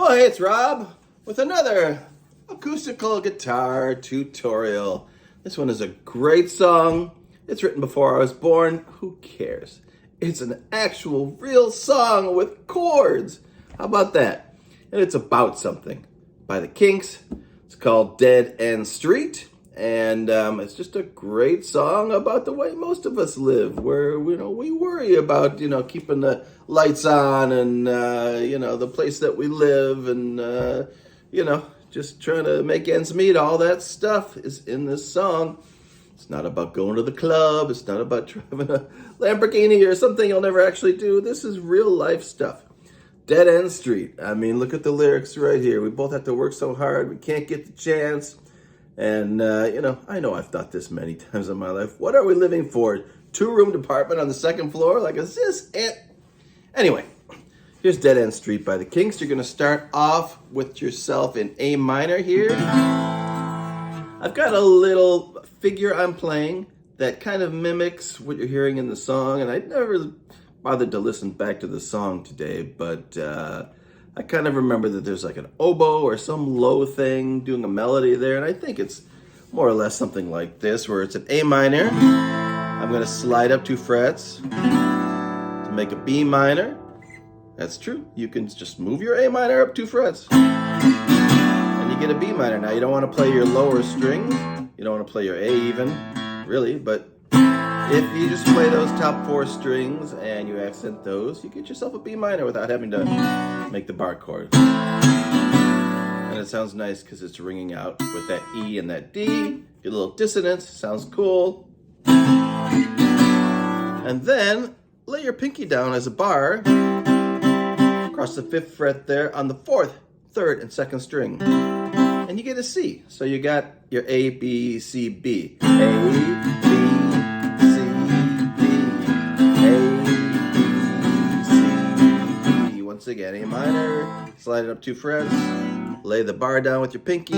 Oh, hey, it's Rob with another acoustical guitar tutorial. This one is a great song. It's written before I was born. Who cares? It's an actual real song with chords. How about that? And it's about something by the Kinks. It's called Dead End Street. And it's just a great song about the way most of us live, where we worry about keeping the lights on and the place that we live, and just trying to make ends meet. All that stuff is in this song. It's not about going to the club. It's not about driving a Lamborghini or something you'll never actually do. This is real life stuff. Dead End Street. I mean, look at the lyrics right here. We both have to work so hard. We can't get the chance. And, I know I've thought this many times in my life. What are we living for? 2-room apartment on the second floor? Like, is this it? Anyway, here's Dead End Street by the Kinks. You're going to start off with yourself in A minor here. I've got a little figure I'm playing that kind of mimics what you're hearing in the song. And I never really bothered to listen back to the song today, but I kind of remember that there's like an oboe or some low thing doing a melody there, and I think it's more or less something like this, where it's an A minor. I'm going to slide up 2 frets to make a B minor. That's true. You can just move your A minor up 2 frets, and you get a B minor. Now, you don't want to play your lower strings. You don't want to play your A even, really, but if you just play those top 4 strings and you accent those, you get yourself a B minor without having to make the bar chord. And it sounds nice because it's ringing out with that E and that D. Get a little dissonance, sounds cool. And then lay your pinky down as a bar across the 5th fret there on the 4th, 3rd, and 2nd string. And you get a C. So you got your A, B, C, B. A, B, once again, A minor, slide it up 2 frets, lay the bar down with your pinky,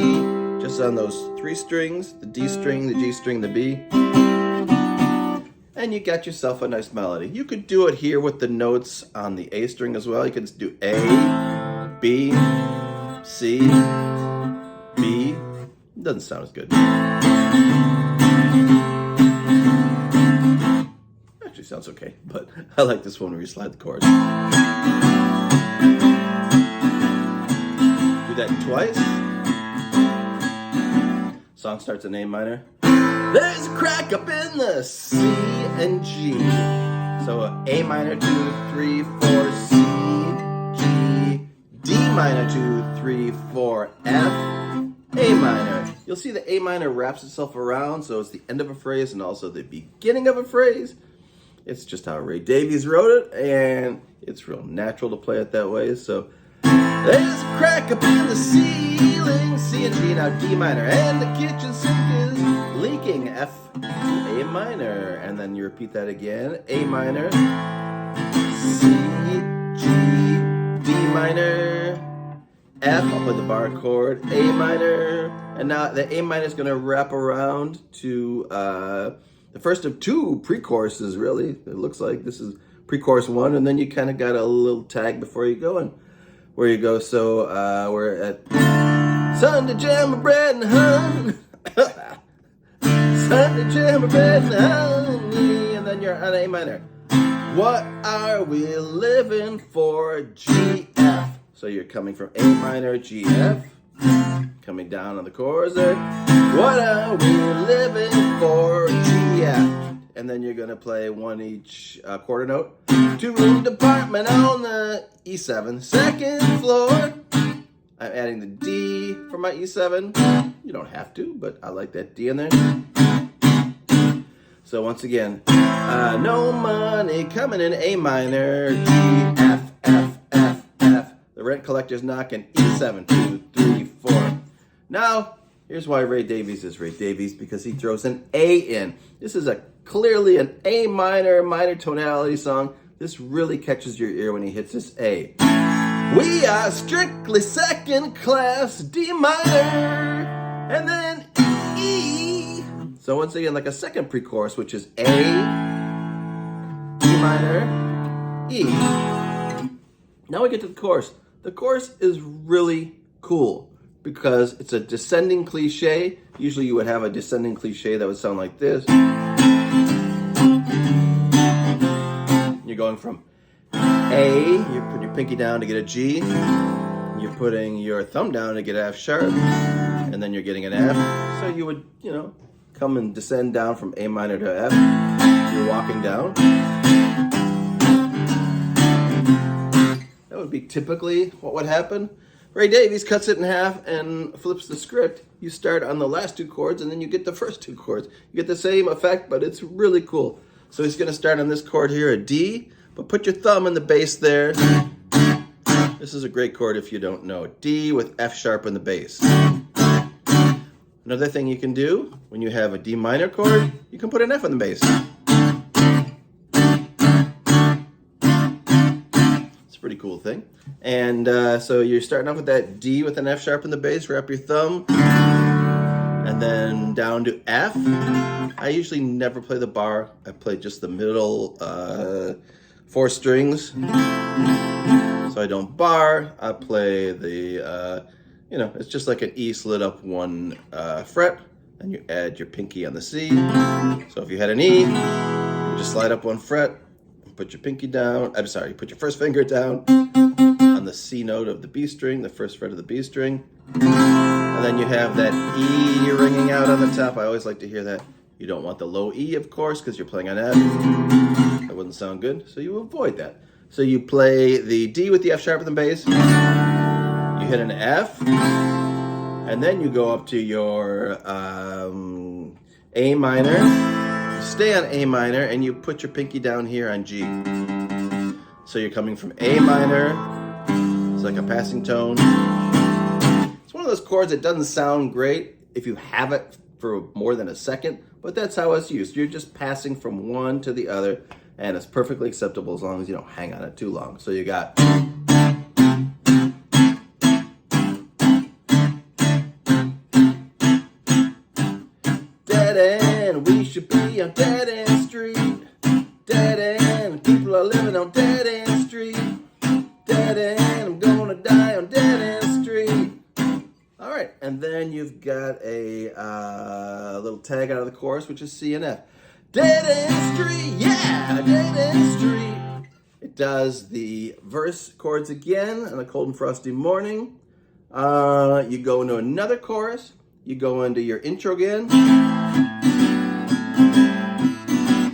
just on those 3 strings, the D string, the G string, the B, and you got yourself a nice melody. You could do it here with the notes on the A string as well. You could do A, B, C, B. It doesn't sound as good. Actually sounds okay, but I like this one where you slide the chords. That twice. Song starts in A minor. There's a crack up in the C and G. So A minor 2, 3, 4, C, G, D minor 2, 3, 4, F, A minor. You'll see the A minor wraps itself around, so it's the end of a phrase and also the beginning of a phrase. It's just how Ray Davies wrote it, and it's real natural to play it that way. So there's a crack up in the ceiling, C and G, now D minor, and the kitchen sink is leaking, F to A minor, and then you repeat that again, A minor, C, G, D minor, F, I'll play the bar chord, A minor, and now the A minor is going to wrap around to the first of 2 pre-choruses, really. It looks like this is pre-chorus 1, and then you kind of got a little tag before you go, and where you go. So we're at Sunday jam, bread and honey. Sunday jam, bread and honey. And then you're on A minor. What are we living for? G, F. So you're coming from A minor, G, F. Coming down on the chorus there. What are we living for? G, F. And then you're going to play 1 each quarter note. 2-room apartment on the E7, 2nd floor. I'm adding the D for my E7. You don't have to, but I like that D in there. So once again, no money coming in A minor, G, F, F, F, F. The rent collector's knocking E7, 2, 3, 4. Now, here's why Ray Davies is Ray Davies, because he throws an A in. This is clearly an A minor tonality song. This really catches your ear when he hits this A. We are strictly second class, D minor, and then E. So once again, like a second pre-chorus, which is A, D minor, E. Now we get to the chorus. The chorus is really cool because it's a descending cliche. Usually you would have a descending cliche that would sound like this. You're going from A, you're putting your pinky down to get a G, you're putting your thumb down to get F sharp, and then you're getting an F. So you would, come and descend down from A minor to F. You're walking down. That would be typically what would happen. Ray Davies cuts it in half and flips the script. You start on the last two chords and then you get the first two chords. You get the same effect, but it's really cool. So he's going to start on this chord here, a D, but put your thumb in the bass there. This is a great chord if you don't know. D with F sharp in the bass. Another thing you can do when you have a D minor chord, you can put an F on the bass. It's a pretty cool thing. And so you're starting off with that D with an F sharp in the bass, wrap your thumb, and then down to F. I usually never play the bar. I play just the middle 4 strings. So I don't bar. I play the, it's just like an E slid up 1 fret, and you add your pinky on the C. So if you had an E, you just slide up 1 fret, and put your pinky down. You put your first finger down on the C note of the B string, the first fret of the B string. And then you have that E ringing out on the top. I always like to hear that. You don't want the low E, of course, because you're playing on F. That wouldn't sound good, so you avoid that. So you play the D with the F sharp in the bass. You hit an F, and then you go up to your A minor. You stay on A minor, and you put your pinky down here on G. So you're coming from A minor. It's like a passing tone. It's one of those chords that doesn't sound great if you have it for more than a second, but that's how it's used. You're just passing from one to the other, and it's perfectly acceptable as long as you don't hang on it too long. So you got... Dead end, we should be on Dead End Street. Dead end, people are living on Dead End Street. Dead end, I'm gonna die on Dead End Street. All right, and then you've got a little tag out of the chorus, which is C and F. Dead End Street, yeah, Dead End Street. It does the verse chords again on a cold and frosty morning. You go into another chorus. You go into your intro again.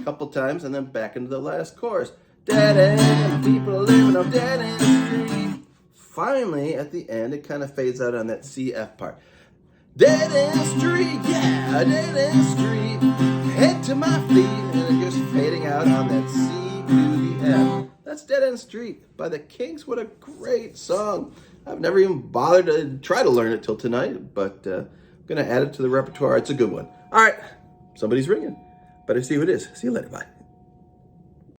A couple times, and then back into the last chorus. Dead end, people are living on Dead End Street. Finally, at the end, it kind of fades out on that C-F part. Dead End Street, yeah, Dead End Street. Head to my feet, and it's just fading out on that C to the F. That's Dead End Street by the Kinks. What a great song. I've never even bothered to try to learn it till tonight, but I'm going to add it to the repertoire. It's a good one. All right, somebody's ringing. Better see who it is. See you later. Bye.